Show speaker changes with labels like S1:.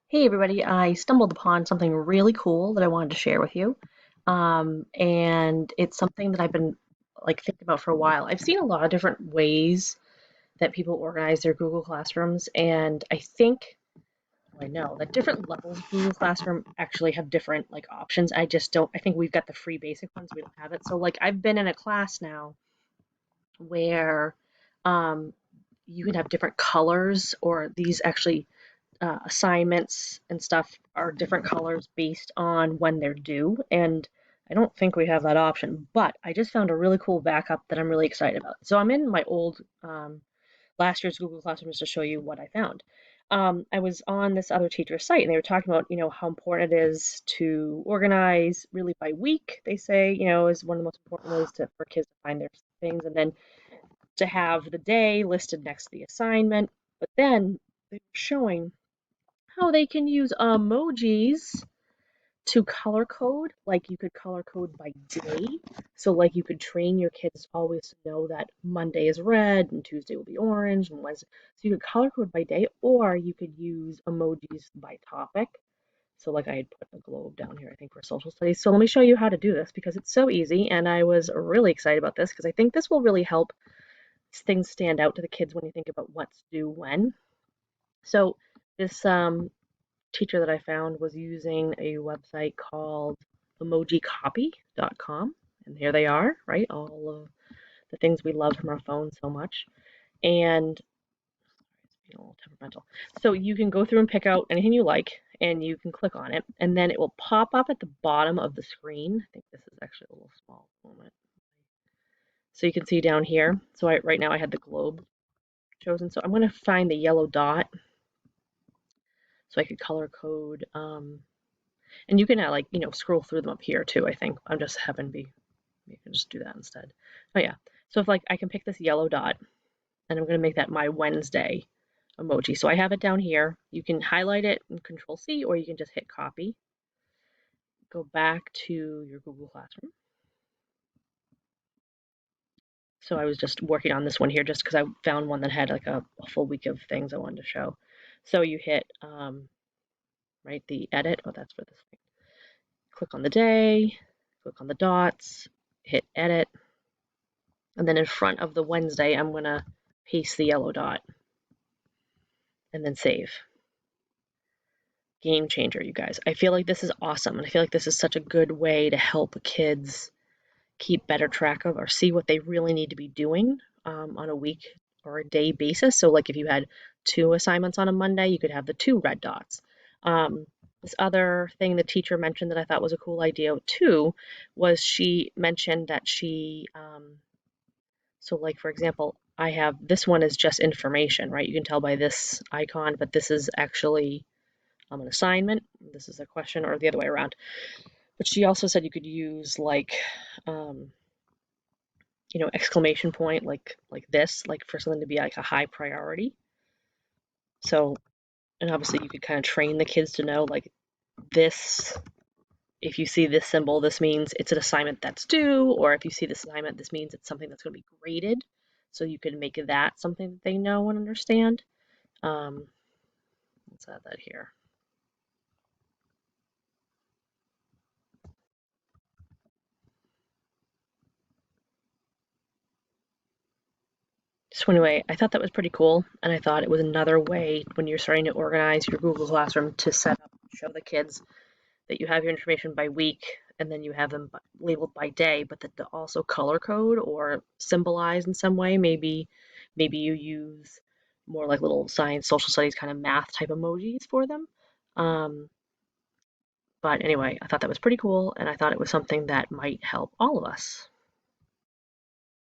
S1: Hey everybody, I stumbled upon something really cool that I wanted to share with you. And it's something that I've been thinking about for a while. I've seen a lot of different ways that people organize their Google Classrooms, and I know that different levels of Google Classroom actually have different options. I think we've got the free basic ones, we don't have it. So I've been in a class now where um, you can have different colors, or these actually assignments and stuff are different colors based on when they're due. And I don't think we have that option, but I just found a really cool backup that I'm really excited about. So I'm in my old last year's Google Classroom just to show you what I found. I was on this other teacher's site and they were talking about, how important it is to organize really by week. They say, is one of the most important ways for kids to find their things, and then to have the day listed next to the assignment. But then they were showing how they can use emojis to color code. Like you could color code by day. So you could train your kids always to know that Monday is red and Tuesday will be orange and Wednesday. So you could color code by day, or you could use emojis by topic. So I had put a globe down here, I think, for social studies. So let me show you how to do this because it's so easy, and I was really excited about this because I think this will really help things stand out to the kids when you think about what's due when. So this teacher that I found was using a website called emojicopy.com. And here they are, right? All of the things we love from our phones so much. And it's being a little temperamental. So you can go through and pick out anything you like, and you can click on it, and then it will pop up at the bottom of the screen. I think this is actually a little small moment. So you can see down here. So right now I had the globe chosen. So I'm going to find the yellow dot so I could color code. And you can scroll through them up here too, I think. I'm just having be you can just do that instead. Oh yeah. So if I can pick this yellow dot and I'm gonna make that my Wednesday emoji. So I have it down here. You can highlight it and control C, or you can just hit copy. Go back to your Google Classroom. So I was just working on this one here just because I found one that had a full week of things I wanted to show. So you hit right, the edit. Oh, that's for this thing. Click on the day, click on the dots, hit edit, and then in front of the Wednesday, I'm going to paste the yellow dot and then save. Game changer, you guys. I feel like this is awesome. And I feel like this is such a good way to help kids keep better track of or see what they really need to be doing on a week or a day basis. So if you had 2 assignments on a Monday, you could have the 2 red dots. This other thing the teacher mentioned that I thought was a cool idea too was she mentioned that for example, I have this one is just information, right? You can tell by this icon, but this is actually an assignment. This is a question, or the other way around. But she also said you could use um, exclamation point, like this, for something to be a high priority. So, and obviously you could kind of train the kids to know this. If you see this symbol, this means it's an assignment that's due, or if you see this assignment, this means it's something that's going to be graded. So you can make that something that they know and understand. Um, let's add that here. So anyway, I thought that was pretty cool, and I thought it was another way when you're starting to organize your Google Classroom to set up, show the kids that you have your information by week, and then you have them labeled by day, but that they also color code or symbolize in some way. Maybe you use more like little science, social studies kind of math type emojis for them. Um, but anyway, I thought that was pretty cool, and I thought it was something that might help all of us.